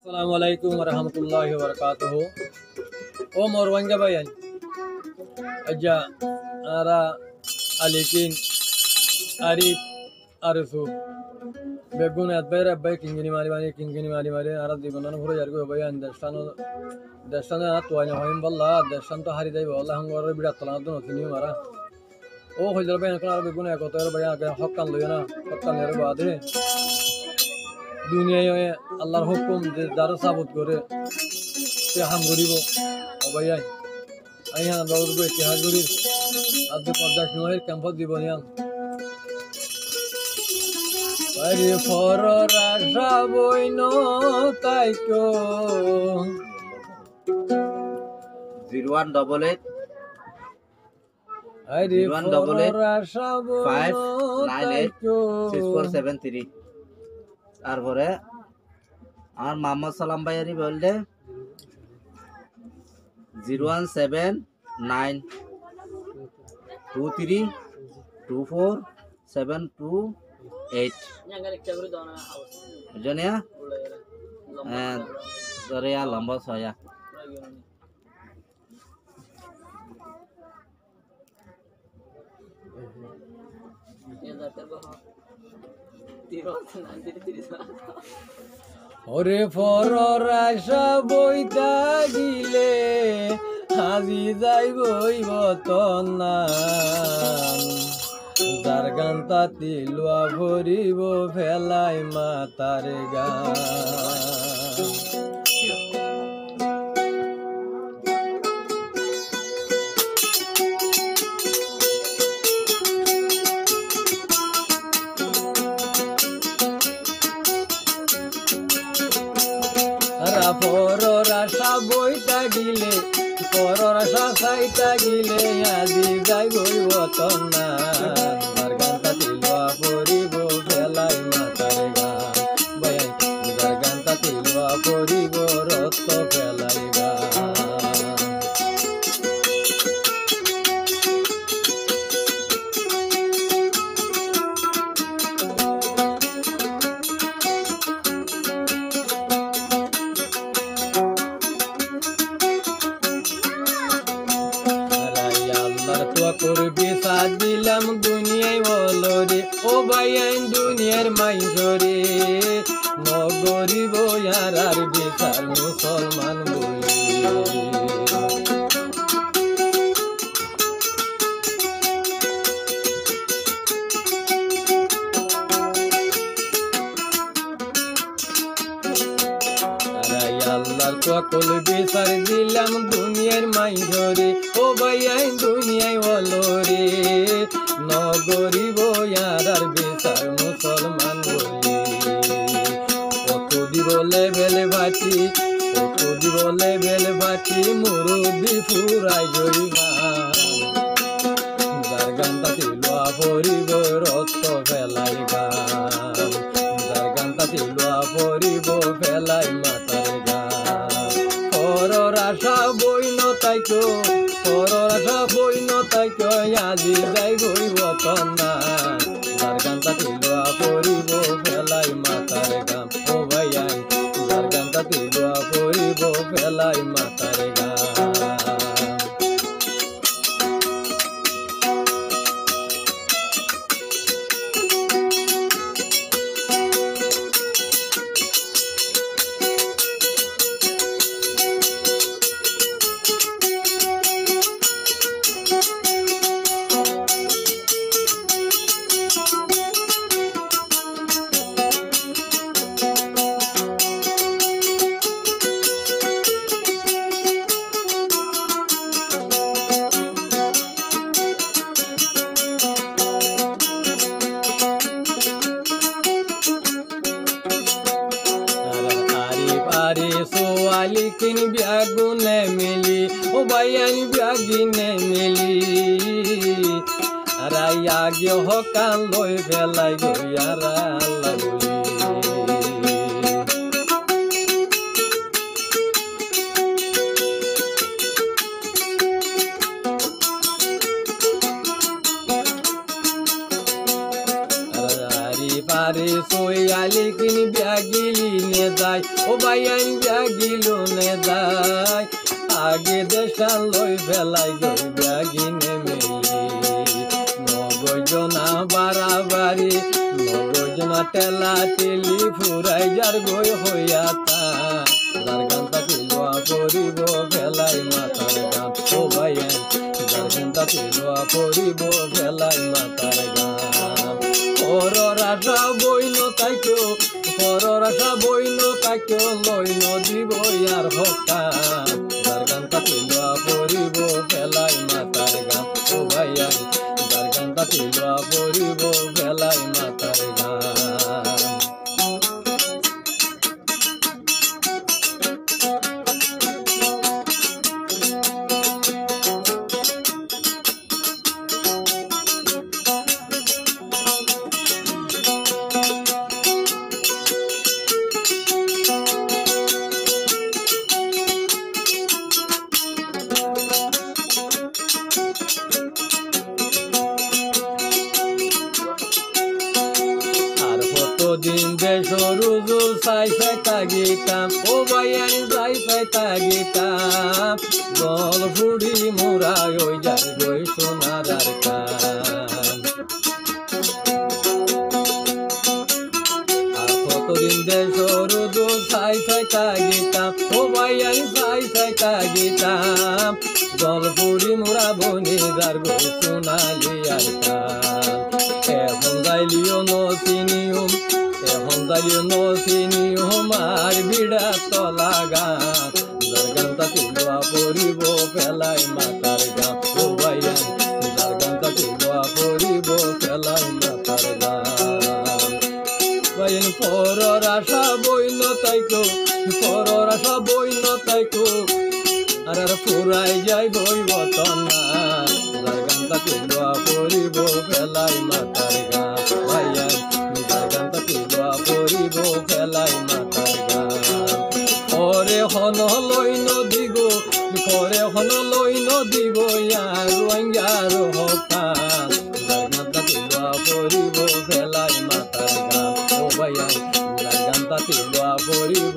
Assalamualaikum warahmatullahi wabarakatuh. O morwanga bayan. Aja ara alikin arif arsu. Begun adbera bay kingini mari ara digonan huro jargo bayan dastano atwanya hoim balla dastan to hari dai balla hangor bidat tala don tini mara. O hojal bayan kana begun ekotor bayan hokkan loyana hokkan ler baade. দুনিয়ায় আল্লাহর হুকুম যে দ্বারা সাবত করে সে হাম করিব অবাই আই হান বাবুর ইতিহাস করি আদি পদ্মাশ নহের ক্যাম্পত দিব নিয়ান আরে ফরর আশা বইন তাইকো 0188 আরে ফরর আশা বইন 598 6473 তারপরে আমার মোহাম্মদ সালাম ভাইয়ারি বললে 01792324728 জনিয়া দরিয়া লম্বা ছয়া ওরে ফরর আশা বইতা গিলে হাজি যাই বইব তন্না যার গান তাতি লোয়া ভরিব ফেলাই মাতার গান পরর আশা বইতা গিলে পরর আশা চাইতা গিলে আজি যাই বইব তন্না যার গানটা তিলুয়া পরিব ফেলাই মাতার গান বয়াই যার গানটা তিলুয়া পরিব রক্ত ফেলাই গান করবি সাথ দিলাম দুনিয়ায় বলো রে ও ভাইয়ান দুনিয়ার মাইজরে নগরিব আর বিচার মুসলমান বলি আল্লাহর সকল বিচার দিলাম দুনিয়ার মাইজরে ও ভাইয়াই দুনিয়ায় বলো রে নগরিব আর বিচার মুসলমান বলি কত দিব লেবেল বাটি মুরব্বি ফুরাই জরিমা যার গানটা তিলুয়া পরিব রক্ত ফেলাই গান যার গানটা তিলুয়া পরিব ফেলাই মাতার গান পরর আশা বইন তাইকো আজি যাই বইব তন্না যার গানটা তিলুয়া পরিব ফেলাই মাতার গান ও ভাইয়াই যার গানটা তিলুয়া পরিব ফেলাই মাতার গান সোয়ালিকিন ব্যাগুনে মিলি ও ভাইয়ান ব্যাগিনে মিলি রাইয়া গে হকান লই ফেলাই গইয়ারা আল্লাহ বলি পারে সই আলিকিন ব্যাগিলি নে যায় ও ভাইয়ান ব্যাগিলো নে যায় আগে দেশাল লই ফেলাই গই ব্যাগিনে মেলি নগজনা বাড়াবাড়ি নগজনা টেলা টেলি ফুরাই যার গই হইয়া তা যার গানটা পিলুয়া পরিব ফেলাই মাতার গান ও ভাইয়ান যার গানটা পিলুয়া পরিব ফেলাই মাতার গান পরর আশা বইন তাইকো পরর আশা বইন তাইকো লইন দিব আর হকা যার গানটা পিলুয়া পরিব ফেলাই মাতার গান ও ভাইয়ান যার গানটা পিলুয়া পরিব ফেলাই মাতার গান দিন দেশ রুজু সাই সাই তাগিতাম ও ভাইয়ান সাই সাই তাগিতাম জল ফুড়ি মোরা ওই যার গই সোনার কান আর কতদিন দেশ রুজু সাই সাই তাগিতাম ও ভাইয়ান সাই সাই তাগিতাম জল ফুড়ি মোরা বনি যার গই সোনালি আর কান এখন যাইলিও নসিনিউম এখন যাইলিও নসিনিউম আর বিড়া তলা গান যার গানটা পিলুয়া পরিব ফেলাই মাতার গান ও ভাইয়ান যার গানটা পিলুয়া পরিব ফেলাই মাতার গান ভাইয়ান পরর আশা বইন তাইকো পরর আশা বইন তাইকো আর ফুরাই যাই বইব তনা যার গানটা পিলুয়া পরিব ফেলাই মাতার গান ভাইয়ান যার গানটা পিলুয়া পরিব ফেলাই মাতার গান পরে হন লইন দিব পরে হন লইন দিব ইয়ার রোহিঙ্গার হকান যার গানটা পিলুয়া পরিব ফেলাই মাতার গান ও ভাইয়ান যার গানটা পিলুয়া পরিব